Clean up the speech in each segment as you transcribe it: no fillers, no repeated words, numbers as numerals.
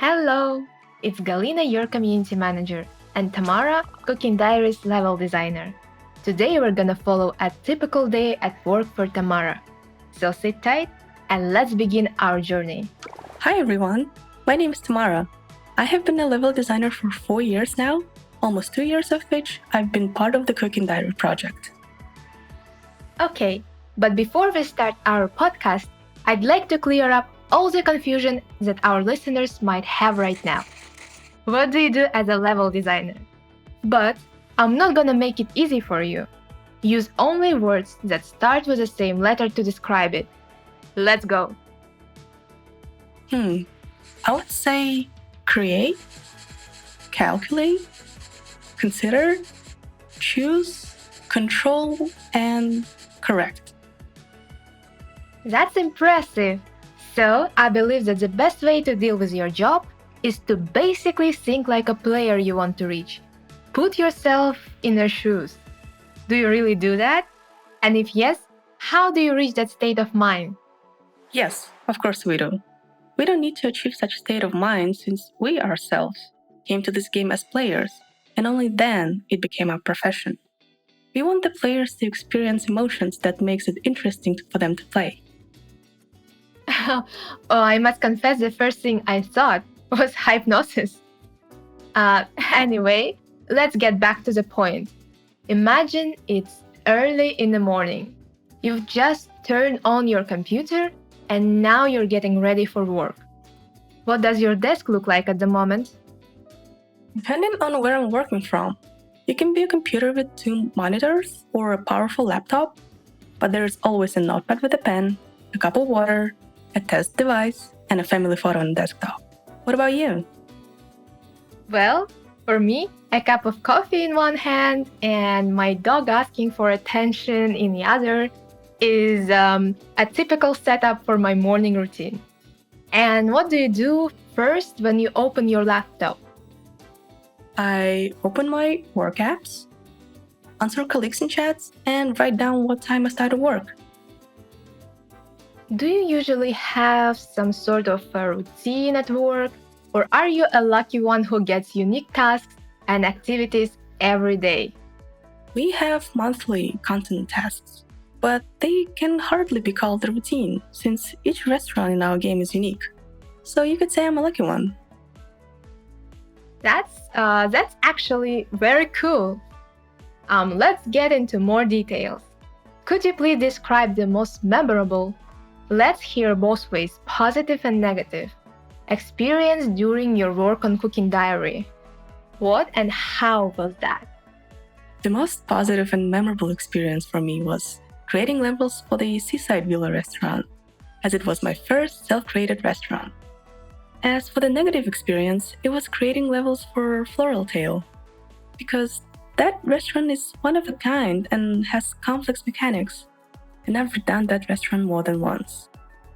Hello! It's Galina, your community manager, and Tamara, Cooking Diaries level designer. Today we're gonna follow a typical day at work for Tamara. So sit tight and let's begin our journey. Hi everyone, my name is Tamara. I have been a level designer for 4 years now, almost 2 years of which I've been part of the Cooking Diary project. Okay, but before we start our podcast, I'd like to clear up all the confusion that our listeners might have right now. What do you do as a level designer? But I'm not gonna make it easy for you. Use only words that start with the same letter to describe it. Let's go. I would say create, calculate, consider, choose, control, and correct. That's impressive. So, I believe that the best way to deal with your job is to basically think like a player you want to reach. Put yourself in their shoes. Do you really do that? And if yes, how do you reach that state of mind? Yes, of course we do. We don't need to achieve such a state of mind since we ourselves came to this game as players, and only then it became our profession. We want the players to experience emotions that makes it interesting for them to play. I must confess the first thing I thought was hypnosis. Anyway, let's get back to the point. Imagine it's early in the morning. You've just turned on your computer and now you're getting ready for work. What does your desk look like at the moment? Depending on where I'm working from, it can be a computer with 2 monitors or a powerful laptop, but there's always a notepad with a pen, a cup of water, a test device, and a family photo on the desktop. What about you? Well, for me, a cup of coffee in one hand and my dog asking for attention in the other is a typical setup for my morning routine. And what do you do first when you open your laptop? I open my work apps, answer colleagues in chats, and write down what time I started work. Do you usually have some sort of a routine at work, or are you a lucky one who gets unique tasks and activities every day? We have monthly content tasks, but they can hardly be called a routine since each restaurant in our game is unique. So you could say I'm a lucky one. That's actually very cool. Let's get into more details. Could you please describe the most memorable? Let's hear both ways, positive and negative. Experience during your work on Cooking Diary. What and how was that? The most positive and memorable experience for me was creating levels for the Seaside Villa restaurant, as it was my first self-created restaurant. As for the negative experience, it was creating levels for Floral Tale, because that restaurant is one of a kind and has complex mechanics, and I've done that restaurant more than once.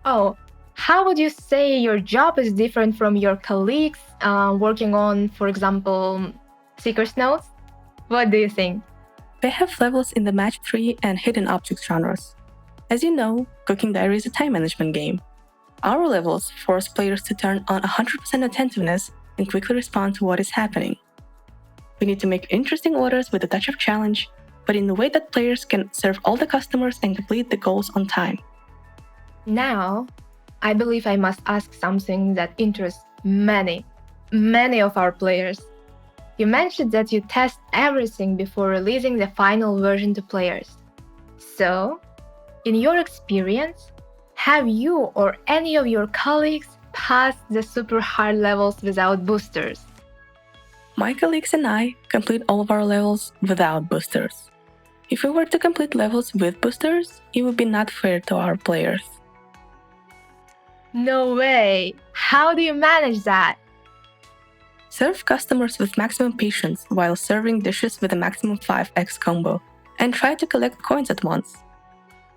Oh, how would you say your job is different from your colleagues working on, for example, Seeker's Notes? What do you think? They have levels in the Match 3 and Hidden Objects genres. As you know, Cooking Diary is a time management game. Our levels force players to turn on 100% attentiveness and quickly respond to what is happening. We need to make interesting orders with a touch of challenge, but in a way that players can serve all the customers and complete the goals on time. Now, I believe I must ask something that interests many of our players. You mentioned that you test everything before releasing the final version to players. So, in your experience, have you or any of your colleagues passed the super hard levels without boosters? My colleagues and I complete all of our levels without boosters. If we were to complete levels with boosters, it would be not fair to our players. No way! How do you manage that? Serve customers with maximum patience while serving dishes with a maximum 5x combo, and try to collect coins at once.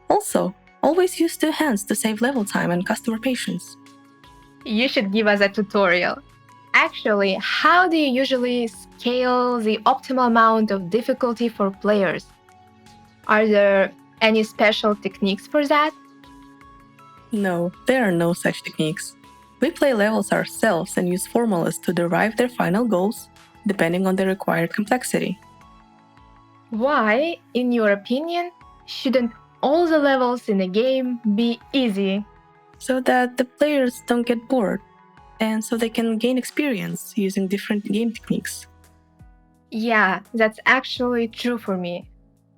Also, always use 2 hands to save level time and customer patience. You should give us a tutorial. Actually, how do you usually scale the optimal amount of difficulty for players? Are there any special techniques for that? No, there are no such techniques. We play levels ourselves and use formulas to derive their final goals, depending on the required complexity. Why, in your opinion, shouldn't all the levels in a game be easy? So that the players don't get bored, and so they can gain experience using different game techniques. Yeah, that's actually true for me.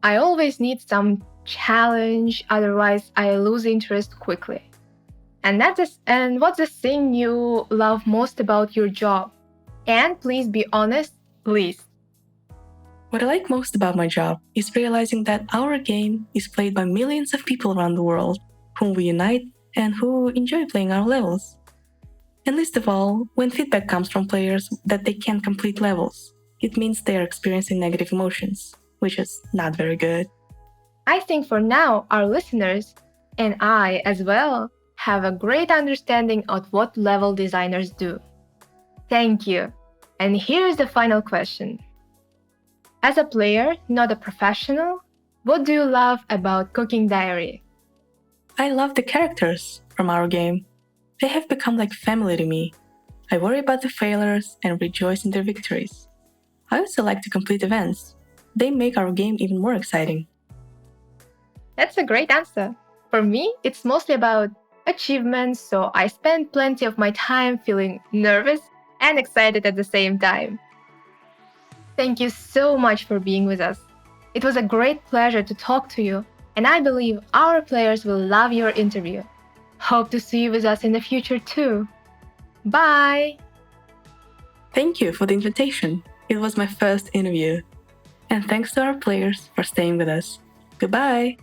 I always need some challenge, otherwise I lose interest quickly. And what's the thing you love most about your job? And please be honest, please. What I like most about my job is realizing that our game is played by millions of people around the world, whom we unite and who enjoy playing our levels. And least of all, when feedback comes from players that they can't complete levels, it means they are experiencing negative emotions, which is not very good. I think for now, our listeners, and I as well, have a great understanding of what level designers do. Thank you. And here's the final question. As a player, not a professional, what do you love about Cooking Diary? I love the characters from our game. They have become like family to me. I worry about the failures and rejoice in their victories. I also like to complete events. They make our game even more exciting. That's a great answer. For me, it's mostly about achievements, so I spend plenty of my time feeling nervous and excited at the same time. Thank you so much for being with us. It was a great pleasure to talk to you, and I believe our players will love your interview. Hope to see you with us in the future too. Bye! Thank you for the invitation. It was my first interview. And thanks to our players for staying with us. Goodbye!